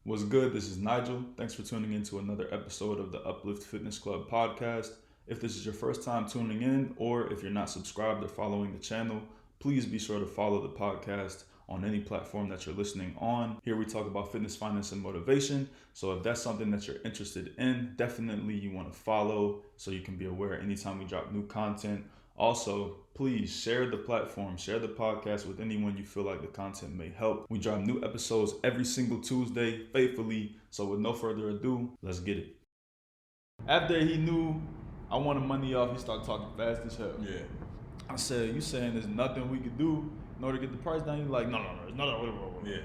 What's good? This is Nigel. Thanks for tuning in to another episode of the Uplift Fitness Club podcast. If this is your first time tuning in, or if you're not subscribed or following the channel, please be sure to follow the podcast on any platform that you're listening on. Here we talk about fitness, finance, and motivation. So if that's something that you're interested in, definitely you want to follow so you can be aware anytime we drop new content. Also, please share the platform, share the podcast with anyone you feel like the content may help. We drop new episodes every single Tuesday faithfully. So with no further ado, let's get it. After he knew I wanted money off, he started talking fast as hell. Yeah. I said, you saying there's nothing we could do in order to get the price down? He's like, no. Yeah.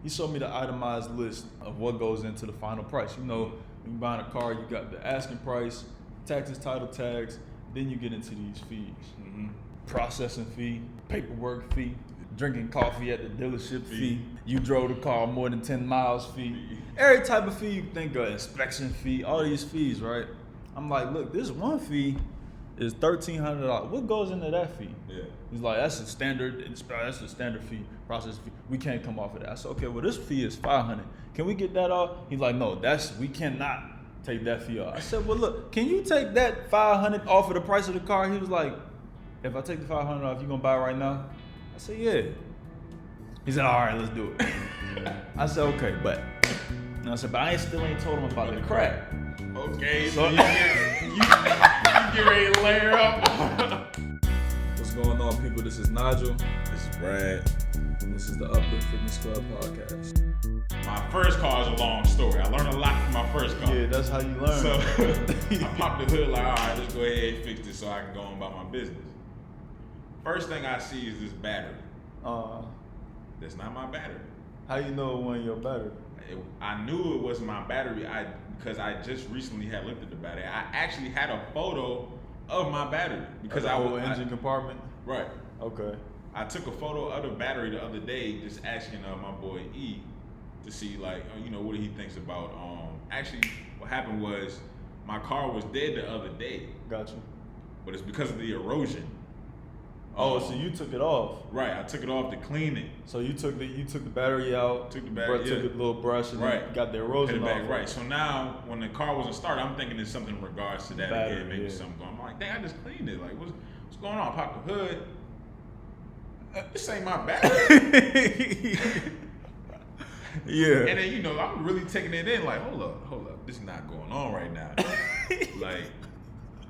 He showed me the itemized list of what goes into the final price. You know, when you're buying a car, you got the asking price, taxes, title tags, then you get into these fees. Mm-hmm. Processing fee, paperwork fee, drinking coffee at the dealership fee, you drove the car more than 10 miles fee, every type of fee you think of, inspection fee, all these fees, right? I'm like, look, this one fee is $1,300. What goes into that fee? Yeah. He's like, that's a standard fee, process fee. We can't come off of that. I said, okay, well, this fee is $500. Can we get that off? He's like, no, we cannot take that fee off. I said, well, look, can you take that $500 off of the price of the car? He was like, if I take the $500 off, you gonna buy it right now? I said, yeah. He said, all right, let's do it. I said, okay, but. And I said, but I still ain't told him about the crack. Okay, so you get ready to layer up. What's going on, people? This is Nigel. This is Brad. And this is the Uplift Fitness Club podcast. My first car is a long story. I learned a lot from my first car. Yeah, that's how you learn. So I popped the hood like, all right, let's go ahead and fix this so I can go on about my business. First thing I see is this battery. That's not my battery. How you know it wasn't your battery? I knew it wasn't my battery because I just recently had looked at the battery. I actually had a photo of my battery because the whole engine compartment. Right. Okay. I took a photo of the battery the other day, just asking my boy E to see like, what he thinks about. Actually, what happened was my car was dead the other day. Gotcha. But it's because of the erosion. So you took it off. Right, I took it off to clean it. So you took the battery out. Took the battery. Took a little brush and right. got the erosion off. Right. So now when the car wasn't started, I'm thinking there's something in regards to that battery, again. Maybe something going. I'm like, dang, I just cleaned it. Like, what's going on? I popped the hood. This ain't my battery. Yeah. And then I'm really taking it in. Like, hold up, this is not going on right now. Like,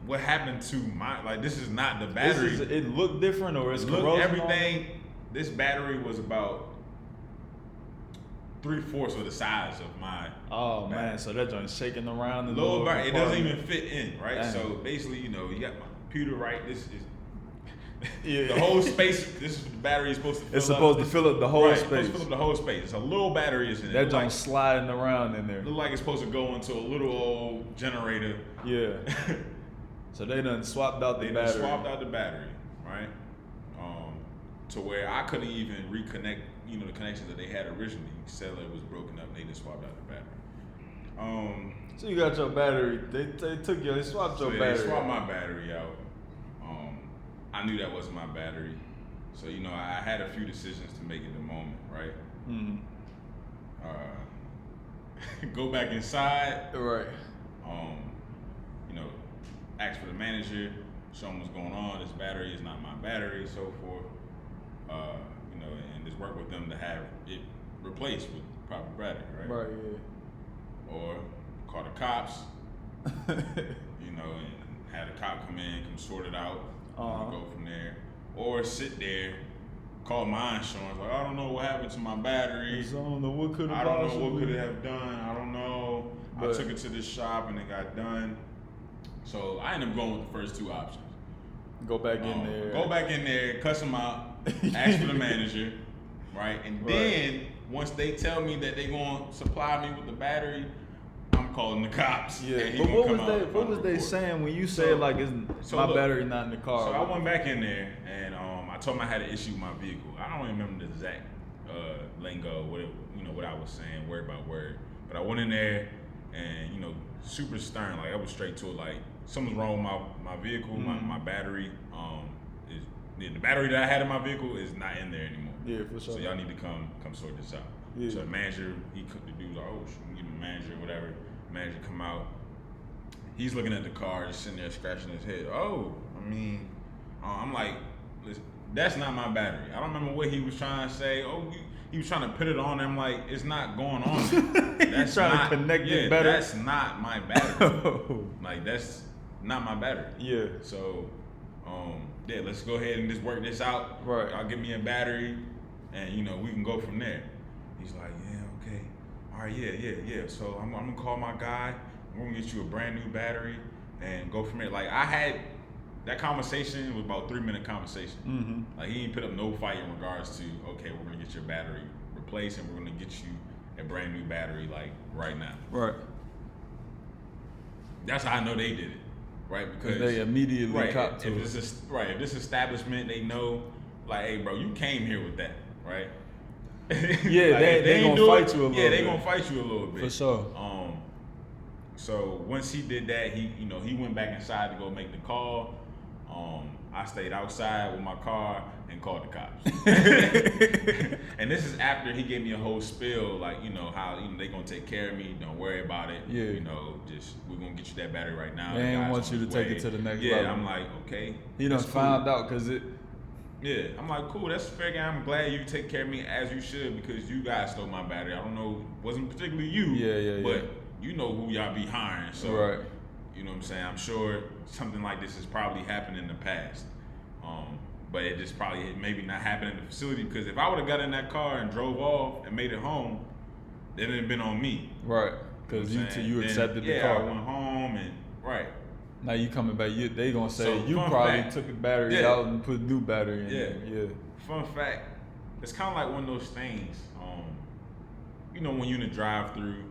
what happened to this is not the battery. It looked different, or it's corrosion. Everything. This battery was about 3/4 of the size of my. Oh battery. Man, so that joint's shaking around a little bit. It doesn't even fit in, right? Dang. So basically, you got my computer, right? This is. Yeah. The whole space. This is the battery is supposed to fill up. It's supposed to fill up the whole space. It's supposed to fill up the whole space. It's a little battery is in that it. joint sliding around in there. Look like it's supposed to go into a little old generator. Yeah. So they done swapped out the battery. They swapped out the battery, right? To where I couldn't even reconnect, the connections that they had originally. Cellular was broken up. They just swapped out the battery. So you got your battery. They swapped your battery. They swapped my battery out. I knew that wasn't my battery, so I had a few decisions to make in the moment, right? Mm-hmm. Go back inside, right? Ask for the manager, show him what's going on. This battery is not my battery, so forth. And just work with them to have it replaced with proper battery, right? Right. Yeah. Or call the cops, and have the cop come sort it out. Go from there, or sit there, call my insurance. Like, I don't know what happened to my battery. I don't know what could it have done. I don't know. But I took it to this shop and it got done. So I ended up going with the first two options. Go back in there, cuss them out, ask for the manager, right? And then once they tell me that they're going to supply me with the battery, I'm calling the cops. Yeah, but what was they saying when you said battery not in the car? So I went back in there and I told them I had an issue with my vehicle. I don't remember the exact lingo, what I was saying word by word. But I went in there and super stern, like I was straight to it, like something's wrong with my vehicle. Mm-hmm. My battery the battery that I had in my vehicle is not in there anymore. Yeah, for sure. So y'all need to come sort this out. So the manager, the dude was like, oh, should we get the manager or whatever. Manager come out. He's looking at the car, just sitting there scratching his head. I'm like, listen, that's not my battery. I don't remember what he was trying to say. He was trying to put it on. I'm like, it's not going on. That's trying to connect it better. That's not my battery. Like, that's not my battery. Yeah. So, let's go ahead and just work this out. Right. I'll give me a battery, and we can go from there. He's like, yeah, okay, all right, yeah. So I'm gonna call my guy. We're gonna get you a brand new battery and go from there. Like, I had that conversation was about 3-minute conversation. Mm-hmm. Like, he didn't put up no fight in regards to, okay, we're gonna get your battery replaced and we're gonna get you a brand new battery like right now. Right. That's how I know they did it, right? Because they immediately cop to it. If this establishment, they know, like, hey, bro, you came here with that, right? Yeah, like, they gonna fight you a little bit. Yeah, they gonna fight you a little bit. For sure. So once he did that, he went back inside to go make the call. I stayed outside with my car and called the cops. And this is after he gave me a whole spiel, like, how they gonna take care of me. Don't worry about it. Yeah. Just we're gonna get you that battery right now. They didn't want you to take it to the next level. Yeah, I'm like, okay. He done found out because it. Yeah, I'm like, cool, that's fair, guy. I'm glad you take care of me as you should because you guys stole my battery. I don't know, wasn't particularly you. But you know who y'all be hiring. So, right. You know what I'm saying? I'm sure something like this has probably happened in the past. But it just probably maybe not happened in the facility because if I would have got in that car and drove off and made it home, then it'd have been on me. Right, because you accepted the car. Yeah, I went home and, right. Now you coming back, they gonna say So, you probably fact, took the battery out and put a new battery in there. Yeah. Fun fact, it's kind of like one of those things, when you're in a drive-through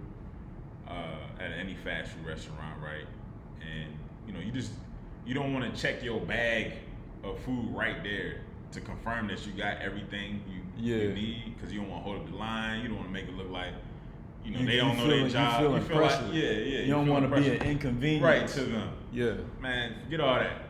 at any fast food restaurant, right? And, you don't want to check your bag of food right there to confirm that you got everything you need because you don't want to hold up the line. You don't want to make it look like, they don't know their job. You feel like, you don't want to be an inconvenience. Right, to them. Yeah. Man, forget all that.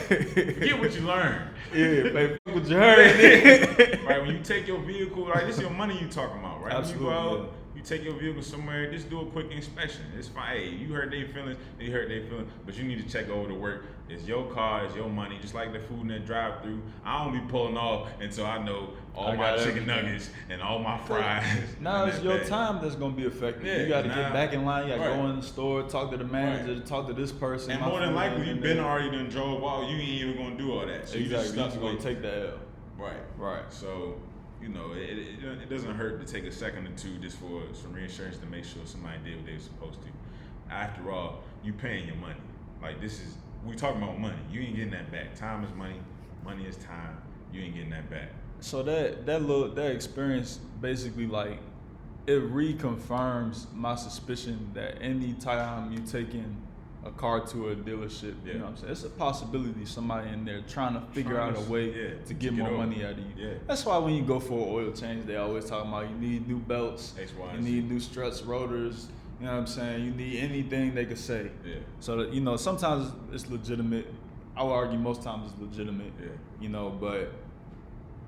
Forget what you learned. Yeah, like, what you heard. Right, when you take your vehicle, like, this is your money you talking about, right? Absolutely, when you go out, you take your vehicle somewhere, just do a quick inspection. It's fine. Hey, you hurt their feelings, but you need to check over the work. It's your car, it's your money, just like the food in that drive-through. I don't be pulling off until I know all my chicken nuggets and all my fries. Now it's your time that's gonna be affected. Yeah, you got to get back in line. You got to go in the store, talk to the manager, Right. talk to this person. And more than likely, you've been already done drove off. You ain't even gonna do all that. So exactly. you just stuck gonna with take the L. Right. So, it doesn't hurt to take a second or two just for some reassurance to make sure somebody did what they were supposed to. After all, you paying your money. Like, we talking about money. You ain't getting that back. Time is money. Money is time. You ain't getting that back. So that experience basically, like, it reconfirms my suspicion that any time you taking a car to a dealership, you know what I'm saying? It's a possibility somebody in there trying to figure out a way to get more money out of you. Yeah. That's why when you go for an oil change, they always talking about you need new belts, you need new struts, rotors, you know what I'm saying? You need anything they could say. Yeah. So that, sometimes it's legitimate. I would argue most times it's legitimate, but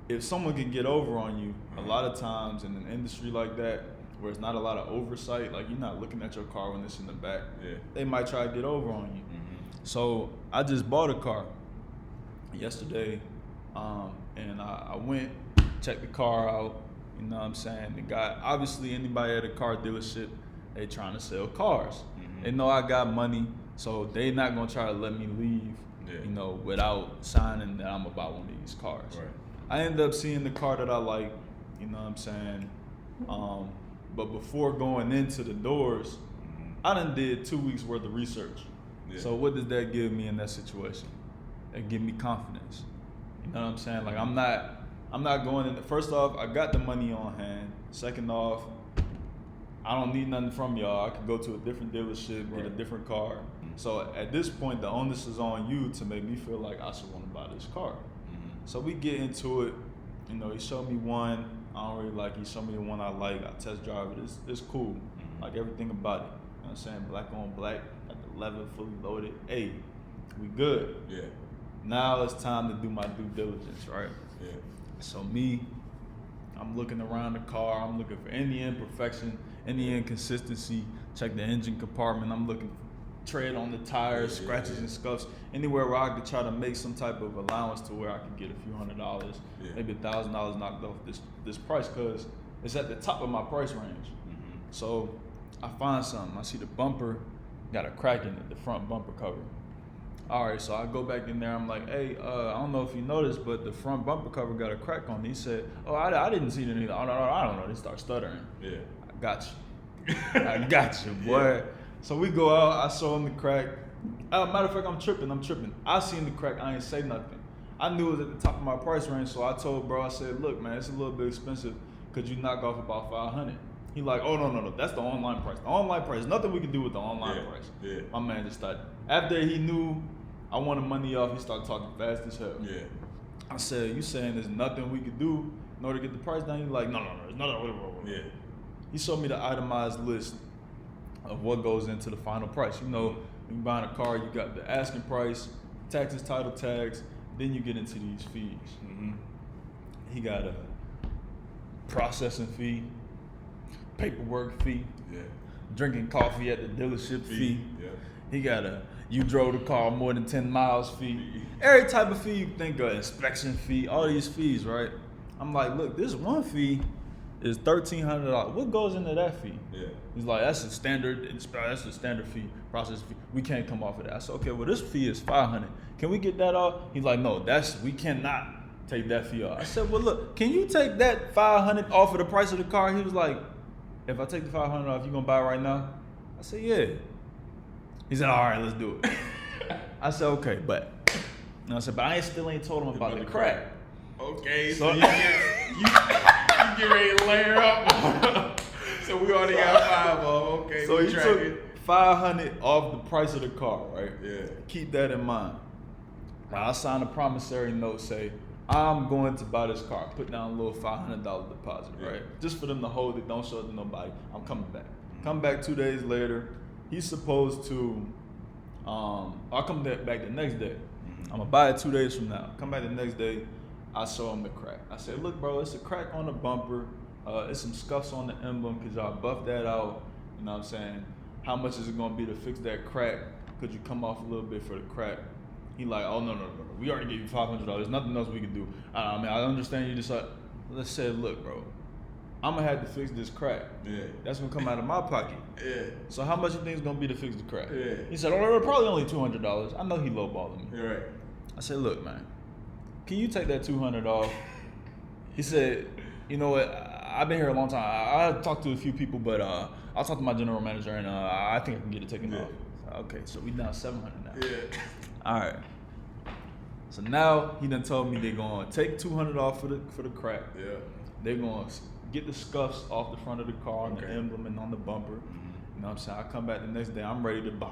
if someone can get over on you, a lot of times in an industry like that, where it's not a lot of oversight, like you're not looking at your car when it's in the back, they might try to get over on you. Mm-hmm. So I just bought a car yesterday, and I went, checked the car out, you know what I'm saying? The guy, obviously anybody at a car dealership, they trying to sell cars. Mm-hmm. They know I got money, so they not gonna try to let me leave, without signing that I'm about one of these cars. Right. I ended up seeing the car that I like, you know what I'm saying? But before going into the doors, I done did 2 weeks worth of research. Yeah. So what does that give me in that situation? That give me confidence. You know what I'm saying? Like I'm not going in. First off, I got the money on hand. Second off, I don't need nothing from y'all. I could go to a different dealership, get a different car. Mm-hmm. So at this point, the onus is on you to make me feel like I should want to buy this car. Mm-hmm. So we get into it. He showed me one I don't really like. He showed me the one I like. I test drive it. It's cool. Mm-hmm. Like everything about it. You know what I'm saying? Black on black, got the leather fully loaded. Hey, we good. Yeah. Now it's time to do my due diligence, right? Yeah. So me, I'm looking around the car. I'm looking for any imperfection, any inconsistency. Check the engine compartment. I'm looking for tread on the tires, scratches and scuffs. Anywhere where I could try to make some type of allowance to where I could get a few $100, maybe $1,000 knocked off this price, because it's at the top of my price range. So I find something. I see the bumper got a crack in it, the front bumper cover. All right, so I go back in there. I'm like, hey, I don't know if you noticed, but the front bumper cover got a crack on it. He said, oh, I didn't see it either. Oh, no, I don't know. They start stuttering. Yeah. I got you. I got you, boy. Yeah. So we go out. I saw him the crack. Matter of fact, I'm tripping. I seen the crack. I ain't say nothing. I knew it was at the top of my price range, so I told bro, I said, look, man, it's a little bit expensive. Could you knock off about $500? He like, oh, no. That's the online price. The online price. Nothing we can do with the online price. Yeah. My man just started. After he knew I wanted money off, he started talking fast as hell. Yeah. I said, you saying there's nothing we could do in order to get the price down? He's like, no, there's nothing. Yeah. He showed me the itemized list of what goes into the final price. You know, when you're buying a car, you got the asking price, taxes, title tags, then you get into these fees. He got a processing fee, paperwork fee, drinking coffee at the dealership fee. He got you drove the car more than 10 miles fee. Every type of fee you think of, inspection fee, all these fees, right? I'm like, look, this one fee is $1,300. What goes into that fee? Yeah. He's like, that's a standard fee, process fee. We can't come off of that. I said, okay, well, this fee is $500. Can we get that off? He's like, no, we cannot take that fee off. I said, well, look, can you take that $500 off of the price of the car? He was like, if I take the $500 off, you gonna buy it right now? I said, yeah. He said, all right, let's do it. I said, okay, but. And I said, but I still ain't told him about the crack. Okay, so you get ready to layer up. So we already got $5 off. Okay, so he took $500 off the price of the car, right? Yeah. Keep that in mind. Now I signed a promissory note, say, I'm going to buy this car. Put down a little $500 deposit, right? Just for them to hold it, don't show it to nobody. I'm coming back. Come back 2 days later. He's supposed to, I'll come back the next day. I'm gonna buy it 2 days from now. Come back the next day, I show him the crack. I said, look, bro, it's a crack on the bumper. It's some scuffs on the emblem, because y'all buffed that out. You know what I'm saying? How much is it gonna be to fix that crack? Could you come off a little bit for the crack? He like, oh, no. We already gave you $500. There's nothing else we can do. I mean, I understand you just like, let's say, look, bro, I'm gonna have to fix this crack. Yeah. That's gonna come out of my pocket. Yeah. So how much you think it's gonna be to fix the crack? Yeah. He said, oh, probably only $200. I know he lowballing me. You're right. I said, look, man, can you take that $200 off? He said, you know what? I've been here a long time. I talked to a few people, but I'll talk to my general manager, and I think I can get it taken off. Okay, so we down $700 now. Yeah. All right. So now he done told me they're gonna take $200 off for the crack. Yeah. They're gonna get the scuffs off the front of the car and the emblem and on the bumper. You know what I'm saying? I come back the next day, I'm ready to buy.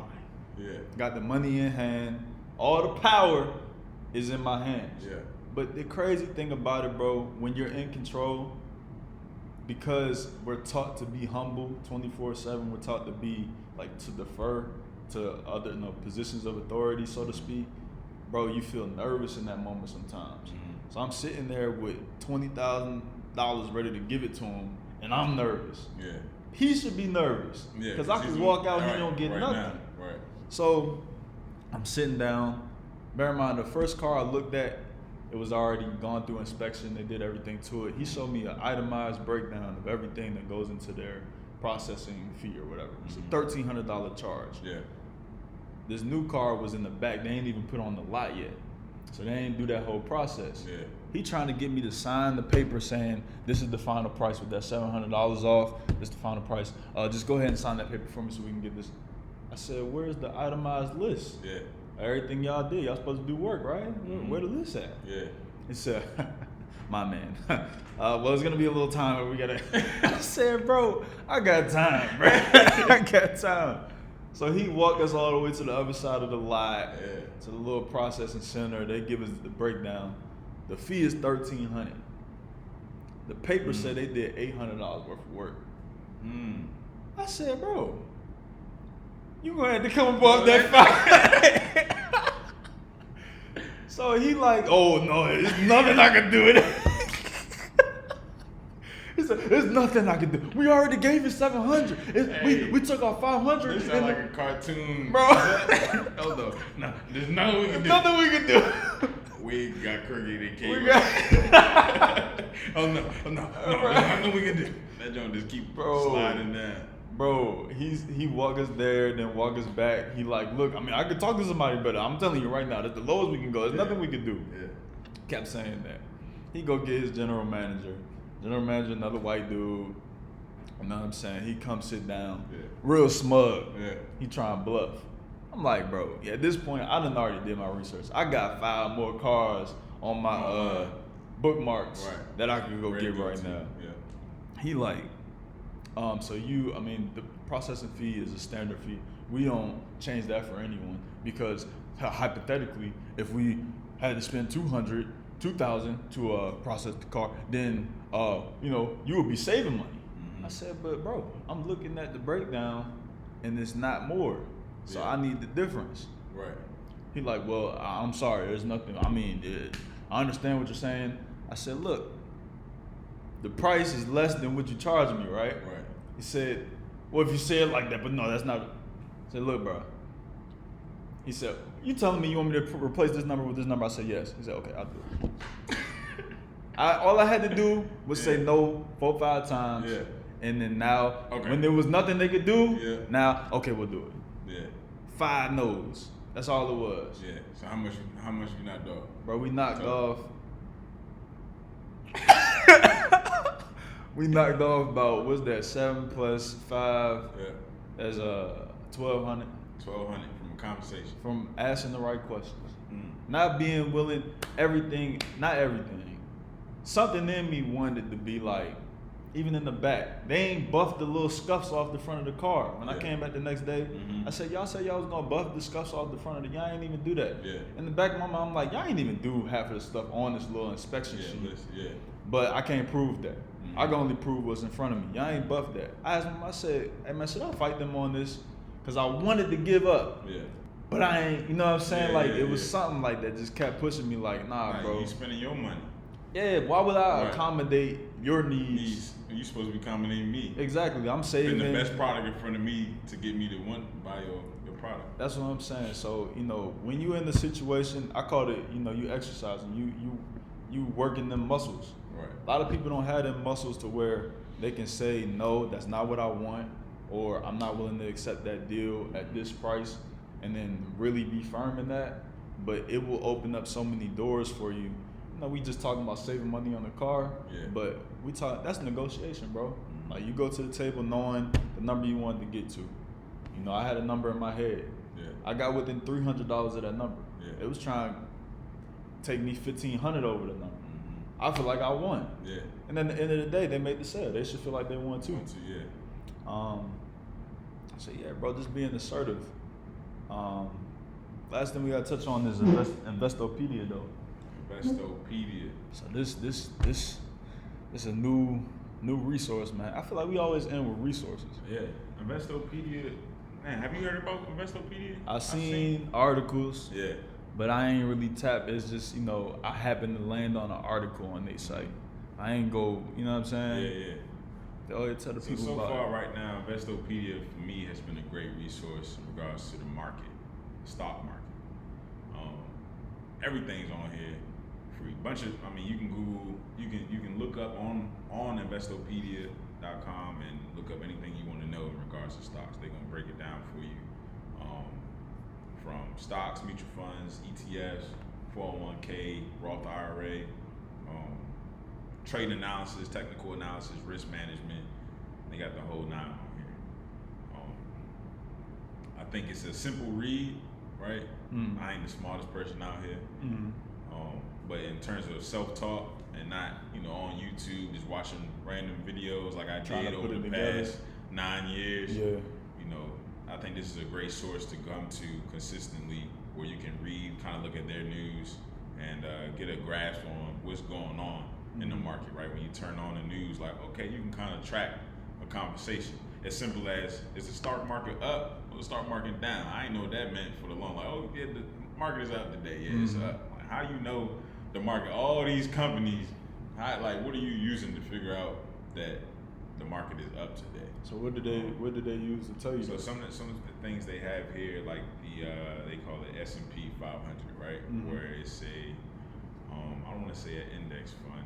Yeah. Got the money in hand. All the power is in my hands. Yeah. But the crazy thing about it, bro, when you're in control, because we're taught to be humble 24/7, we're taught to be to defer to other positions of authority, so to speak. Bro, you feel nervous in that moment sometimes. So I'm sitting there with $20,000 ready to give it to him, and I'm nervous. Yeah. He should be nervous. Yeah. Because I could walk out and he don't get nothing. Now. Right. So I'm sitting down. Bear in mind, the first car I looked at, it was already gone through inspection. They did everything to it. He showed me an itemized breakdown of everything that goes into their processing fee or whatever. It's a $1,300 charge. Yeah. This new car was in the back. They ain't even put on the lot yet. So they ain't do that whole process. Yeah. He trying to get me to sign the paper saying, this is the final price with that $700 off. This is the final price. Just go ahead and sign that paper for me so we can get this. I said, where's the itemized list? Yeah. Everything y'all did, y'all supposed to do work, right? Where the list at? Yeah. He said, my man. Well, it's gonna be a little time where we gotta. I said, bro, I got time, bro. I got time. So he walked us all the way to the other side of the lot, to the little processing center. They give us the breakdown. The fee is $1,300. The paper said they did $800 worth of work. I said, bro, you gonna have to come above that $500. So he like, oh no, there's nothing I can do with it. said, "There's nothing I can do. We already gave you 700. We took off 500." This sound like a cartoon, bro. Hold on. No, there's nothing we can do. Nothing we can do. We got crooked and cable. We got. Oh no, there's nothing we can do. That joint just keep sliding down. Bro, he walk us there, then walk us back. He like, look, I mean, I could talk to somebody, but I'm telling you right now, that's the lowest we can go. There's nothing we can do. Yeah. Kept saying that. He go get his general manager. General manager, another white dude. You know what I'm saying? He come sit down, real smug. Yeah. He try and bluff. I'm like, bro, at this point, I done already did my research. I got 5 more cars on my bookmarks that I can go get right now. Yeah. He like, so the processing fee is a standard fee. We don't change that for anyone because hypothetically, if we had to spend $2,000 to process the car, then you would be saving money. I said, but bro, I'm looking at the breakdown, and it's not more, so I need the difference. Right. He like, well, I'm sorry, there's nothing. I mean, I understand what you're saying. I said, look, the price is less than what you charging me, right? Right. He said, well, if you say it like that, but no, that's not. I said, look, bro. He said, you telling me you want me to replace this number with this number? I said, yes. He said, okay, I'll do it. All I had to do was say no 4 or 5 times. Yeah. And then now, when there was nothing they could do, now, okay, we'll do it. Yeah. 5 no's. That's all it was. Yeah. So how much you knocked off? Bro, we knocked off. We knocked off about, what's that, 7 plus 5? Yeah. That's 1,200. 1,200 from a conversation. From asking the right questions. Not being willing, not everything. Something in me wanted to be like, even in the back, they ain't buffed the little scuffs off the front of the car. When I came back the next day, I said, y'all said y'all was gonna buff the scuffs off the front of the, y'all ain't even do that. Yeah. In the back of my mind, I'm like, y'all ain't even do half of the stuff on this little inspection sheet. But I can't prove that. I can only prove what's in front of me. Y'all ain't buffed that. I asked him, I said, hey man, should I fight them on this? Cause I wanted to give up. Yeah. But I ain't, you know what I'm saying? It was something like that just kept pushing me like, nah, bro. You spending your money. Yeah, why would I accommodate your needs? You supposed to be accommodating me. Exactly, I'm saving. Putting the best product in front of me to get me to want to buy your product. That's what I'm saying. So, when you in the situation, I call it, you exercising, you working them muscles. Right. A lot of people don't have them muscles to where they can say, no, that's not what I want, or I'm not willing to accept that deal at this price, and then really be firm in that. But it will open up so many doors for you. We just talking about saving money on the car, but that's negotiation, bro. Like you go to the table knowing the number you wanted to get to. I had a number in my head. Yeah. I got within $300 of that number. Yeah. It was trying to take me $1,500 over the number. I feel like I won. Yeah. And then at the end of the day, they made the sale. They should feel like they won too. So yeah, bro, just being assertive. Last thing we gotta touch on is Investopedia though. Investopedia. So this is a new resource, man. I feel like we always end with resources. Yeah. Investopedia. Man, have you heard about Investopedia? I've seen articles. Yeah. But I ain't really tapped. It's just, I happened to land on an article on their site. I ain't go, you know what I'm saying? Yeah. They always tell the people so about far right now, Investopedia for me has been a great resource in regards to the market, the stock market. Everything's on here free. You can Google, you can look up on Investopedia.com and look up anything you want to know in regards to stocks. They're gonna break it down for you. From stocks, mutual funds, ETFs, 401k, Roth IRA, trade analysis, technical analysis, risk management. They got the whole 9 on here. I think it's a simple read, right? I ain't the smartest person out here. But in terms of self-talk and not, on YouTube, just watching random videos like I did over the past 9 years, I think this is a great source to come to consistently where you can read, kind of look at their news and get a grasp on what's going on in the market, right? When you turn on the news, like, okay, you can kind of track a conversation. As simple as, is the stock market up or the stock market down? I ain't know what that meant for the long. Like, oh, yeah, the market is up today. Yeah, it's up. Like, how do you know the market? All these companies, what are you using to figure out that the market is up today. So what did they use to tell you? So that? some of the things they have here, like they call it S&P 500, right? Mm-hmm. Where it's I don't want to say an index fund.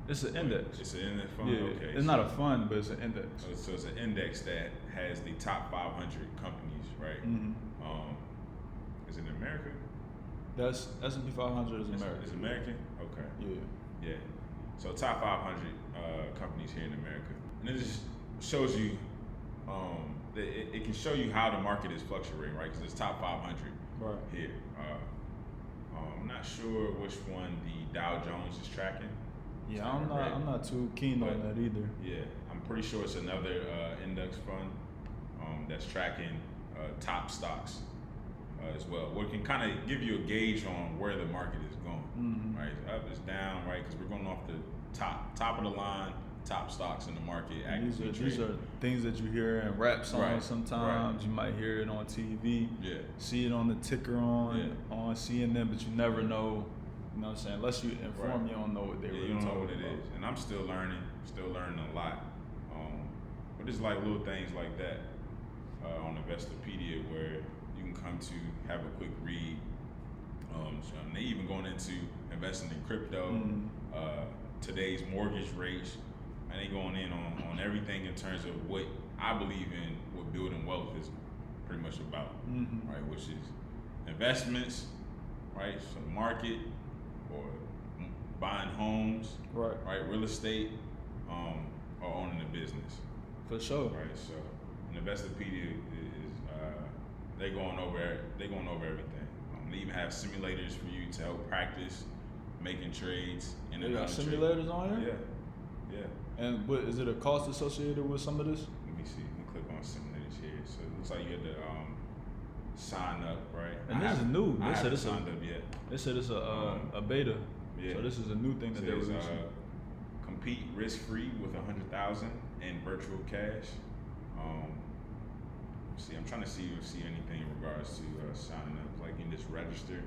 It's an index. It's an index fund. Yeah, Okay. it's not a fund, but it's an index. So it's an index that has the top 500 companies, right? Mm-hmm. Is it in America? That's S&P 500 is American. It's American. Okay. Yeah. Yeah. So top 500 companies here in America, and it just shows you. It can show you how the market is fluctuating, right? Because it's top 500 Right. here. I'm not sure which one the Dow Jones is tracking. Yeah, I'm not too keen on that either. Yeah, I'm pretty sure it's another index fund that's tracking top stocks as well. What can kind of give you a gauge on where the market is going, Mm-hmm. right? It's up, it's down, right? Because we're going off the top of the line, top stocks in the market. These are things that you hear in rap songs Right, sometimes. right. You might hear it on TV. Yeah. See it on the ticker on CNN, but you never know. You know what I'm saying? Unless you inform, Right. you don't know what they Yeah, really you don't know talking what it about. is, and I'm still learning a lot. But it's like little things like that on Investopedia where you can come to have a quick read. So they even going into investing in crypto, today's mortgage rates, and they going in on everything in terms of what I believe in, what building wealth is pretty much about, right? Which is investments, right? So the market or buying homes, Right. Real estate, or owning a business, For sure. right? So, and Investopedia is they going over everything. They even have simulators for you to help practice making trades. They got simulators on here? Yeah. And what is it a cost associated with some of this? Let me see. Let me click on simulators here. So it looks like you had to sign up, right? And this is new. I They said haven't it's signed up yet. They said it's a beta. Yeah. So this is a new thing that they're Says, releasing. compete risk-free with 100,000 in virtual cash. See, I'm trying to see anything in regards to signing up. Like you can just register.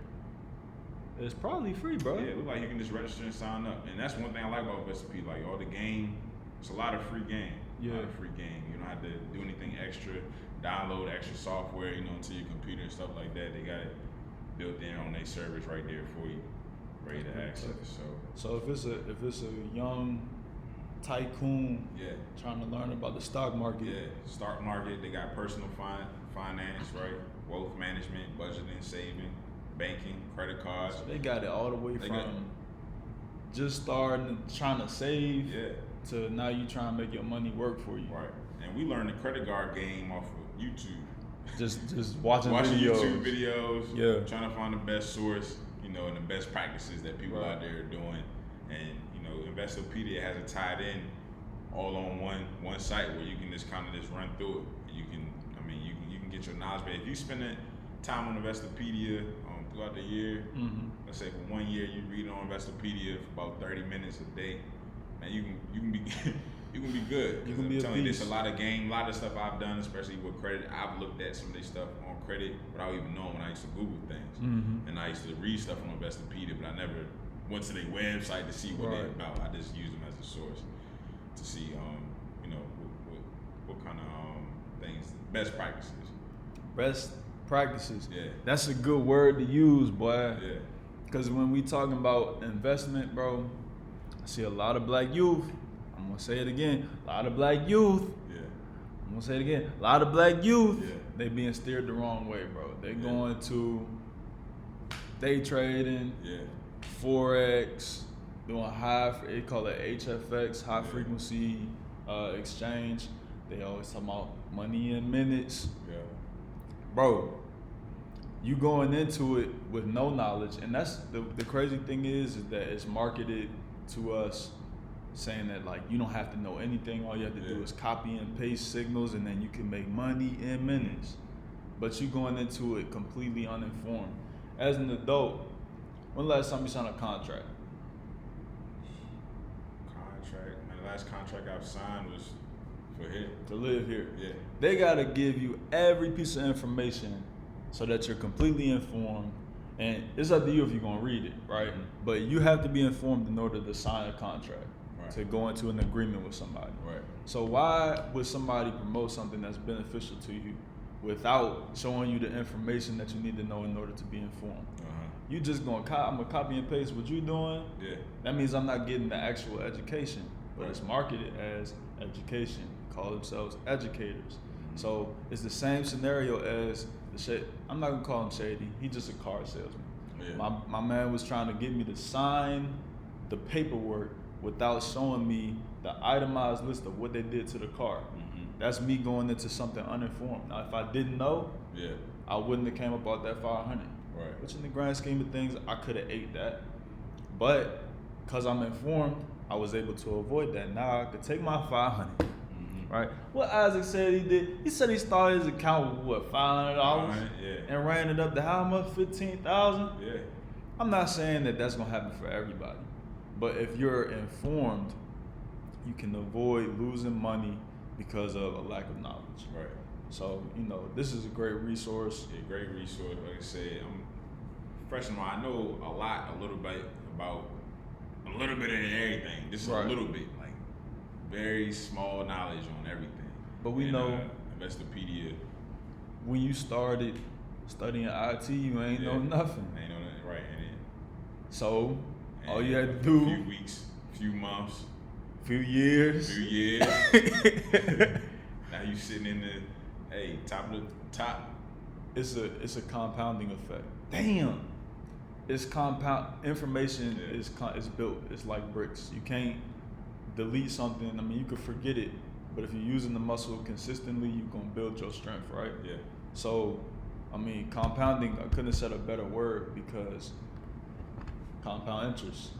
It's probably free, bro. Yeah, it looks like you can just register and sign up. And that's one thing I like about VSP. Like all the game, it's a lot of free game. Yeah. A lot of free game. You don't have to do anything extra, download extra software, into your computer and stuff like that. They got it built in on their service right there for you, ready to access. So if it's a young tycoon trying to learn about the stock market, stock market. They got personal finance, right? Wealth management, budgeting, saving, banking, credit cards. so they got it all the way from just starting trying to save to now you trying to make your money work for you. Right. And we learned the credit card game off of YouTube. Just watching videos. YouTube videos. Yeah. Trying to find the best source, and the best practices that people out there are doing. And Investopedia has it tied in all on one site where you can just kind of just run through it. You can get your knowledge. But if you spend time on Investopedia throughout the year, let's say for 1 year you read on Investopedia for about 30 minutes a day, and you can be you can be good. You can be I'm telling you, beast. there's a lot of stuff I've done, especially with credit. I've looked at some of this stuff on credit without even knowing when I used to Google things, and I used to read stuff on Investopedia, but I never went to their website to see what they're about. I just use them as a source to see, what kind of things, best practices. Best practices. Yeah. That's a good word to use, boy. Yeah. Because when we talking about investment, bro, I see a lot of black youth. I'm gonna say it again. A lot of black youth. Yeah. I'm gonna say it again. A lot of black youth. Yeah. They being steered the wrong way, bro. They going to day trading, Forex, doing they call it HFX, high frequency exchange. They always talk about money in minutes. Yeah. Bro, you going into it with no knowledge, and that's the crazy thing is that it's marketed to us saying that like you don't have to know anything. All you have to do is copy and paste signals, and then you can make money in minutes. But you going into it completely uninformed. As an adult, when the last time you signed a contract? Man, the last contract I've signed was for here. To live here. Yeah. They gotta give you every piece of information so that you're completely informed. And it's up to you if you're gonna read it, right? But you have to be informed in order to sign a contract. Right. to go into an agreement with somebody. Right. So why would somebody promote something that's beneficial to you without showing you the information that you need to know in order to be informed? You just I'm gonna copy and paste what you're doing. Yeah. That means I'm not getting the actual education, but it's marketed as education. Call themselves educators. So it's the same scenario as I'm not gonna call him shady. He's just a car salesman. Yeah. My man was trying to get me to sign the paperwork without showing me the itemized list of what they did to the car. That's me going into something uninformed. Now, if I didn't know, I wouldn't have came up out that 500. Right. Which in the grand scheme of things, I could have ate that. But because I'm informed, I was able to avoid that. Now I could take my 500. Right? What Isaac said he did, he said he started his account with $500 and ran it up to how much? 15,000? Yeah. I'm not saying that that's gonna happen for everybody, but if you're informed, you can avoid losing money because of a lack of knowledge. Right. So, this is a great resource. Yeah, great resource. Like I said, I'm freshman. I know a little bit about a little bit of everything. Just a little bit, like very small knowledge on everything. But we know Investopedia. When you started studying IT, you ain't know nothing. Ain't know nothing, right? So all you had to do, a few weeks, few months, few years. Now you sitting in the top of the top. It's a compounding effect. Damn. It's compound information is built. It's like bricks. You can't delete something. I mean, you could forget it, but if you're using the muscle consistently, you're gonna build your strength, right? Yeah. So, I mean, compounding. I couldn't have said a better word because compound interest.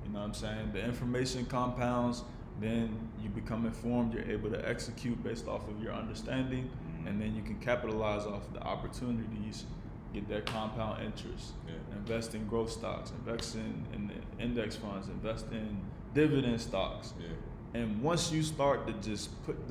You know what I'm saying? The information compounds. Then you become informed. You're able to execute based off of your understanding, and then you can capitalize off the opportunities. Get that compound interest. Yeah. Invest in growth stocks. Invest in the index funds. Invest in dividend stocks. Yeah. And once you start to just put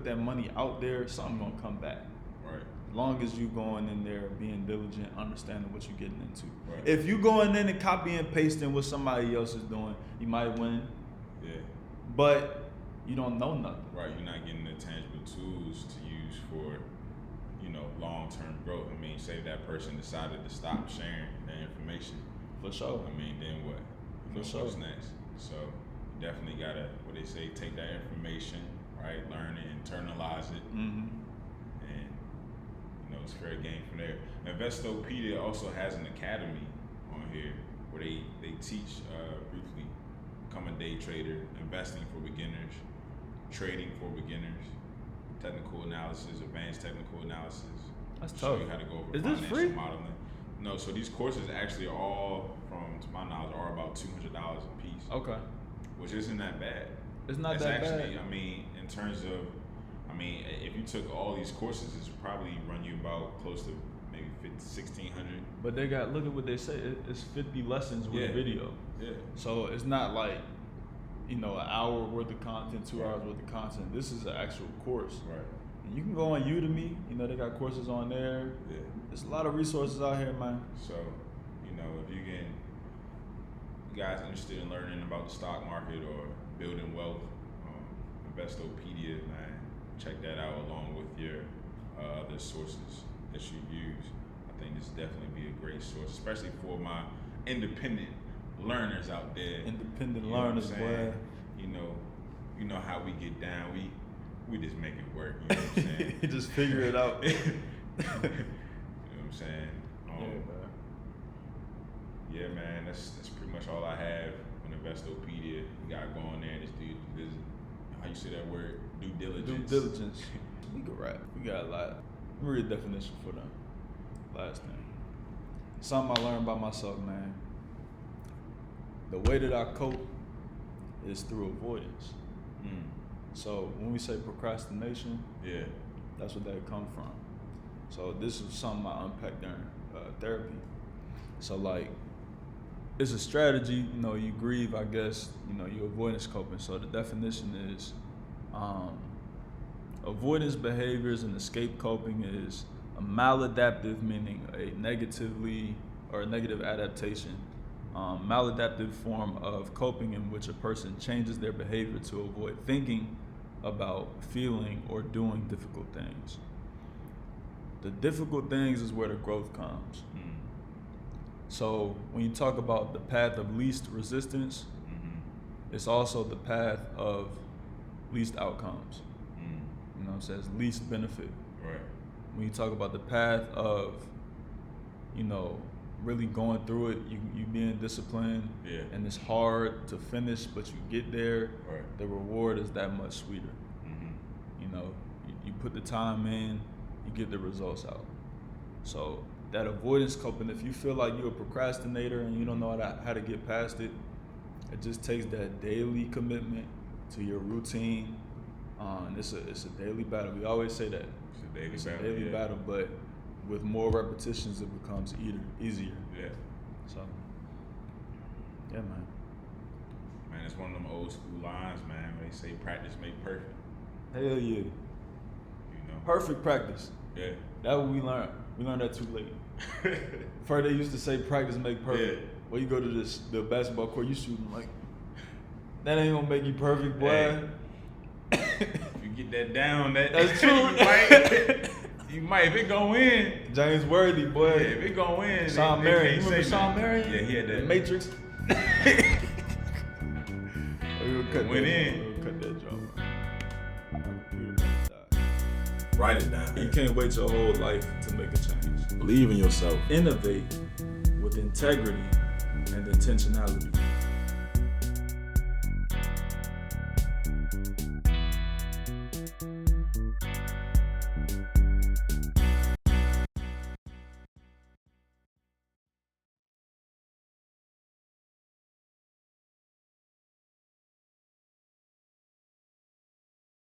that money out there, something's gonna come back. Right. As long as you going in there being diligent, understanding what you're getting into. Right. If you going in and copy and pasting what somebody else is doing, you might win. Yeah. But you don't know nothing. Right. You're not getting the tangible tools to use for, long-term growth. I mean, say that person decided to stop sharing that information. For sure. I mean, then what? What's next? So you definitely gotta, what they say, take that information, right? Learn it, internalize it, and it's fair game from there. Investopedia also has an academy on here where they teach briefly, become a day trader, investing for beginners, trading for beginners, technical analysis, advanced technical analysis. That's show tough. you how to go over Is financial this free? modeling. No, so these courses actually all, to my knowledge, are about $200 a piece. Okay. Which isn't that bad. It's not It's that actually, bad. I mean, in terms of, if you took all these courses, it's probably run you about close to maybe 1,600. But look at what they say. It's 50 lessons with video. Yeah. So it's not like, an hour worth of content, 2 hours worth of content. This is an actual course. Right. And you can go on Udemy. They got courses on there. Yeah. There's a lot of resources out here, man. So, if you guys interested in learning about the stock market or building wealth, Investopedia, man, check that out along with your other sources that you use. I think this definitely be a great source, especially for my independent learners out there. Independent learners, boy. You know how we get down. We just make it work. You know what I'm saying? You just figure it out. You know what I'm saying? Yeah, man. That's pretty much all I have on Investopedia. We gotta go on there and just do this. How you say that word? Due diligence. Due diligence. We can rap. We got a lot. Let me read a definition for them. Last thing. Something I learned by myself, man. The way that I cope is through avoidance. So when we say procrastination, that's what that come from. So this is something I unpacked during therapy. So it's a strategy. You grieve, I guess. You avoidance coping. So the definition is avoidance behaviors and escape coping is a maladaptive, meaning a negative adaptation maladaptive form of coping in which a person changes their behavior to avoid thinking about, feeling, or doing difficult things. The difficult things is where the growth comes. So when you talk about the path of least resistance, it's also the path of least outcomes. You know what I'm saying? It's least benefit. Right. When you talk about the path of, you know, really going through it, you being disciplined, and it's hard to finish, but you get there, the reward is that much sweeter. You know, you put the time in, you get the results out. So that avoidance coping, if you feel like you're a procrastinator and you don't know how to get past it, it just takes that daily commitment to your routine. And it's a daily battle. We always say that. It's a daily battle, but with more repetitions, it becomes easier. Yeah. So, yeah, man. Man, it's one of them old school lines, man. They say practice make perfect. Hell yeah. You know. Perfect practice. Yeah. That's what we learned. We learned that too late. First, they used to say practice make perfect. Yeah. Well, you go to the basketball court, you shooting like, that ain't gonna make you perfect, boy. Hey. If you get that down, that's true. You might, if it go in. James Worthy, boy. Yeah, if it go in. Sean Marion. You remember Sean Marion? Yeah, he had that. The Matrix. Went in. We'll cut that joke. Write it down. You can't wait your whole life to make a change. Believe in yourself. Innovate with integrity and intentionality.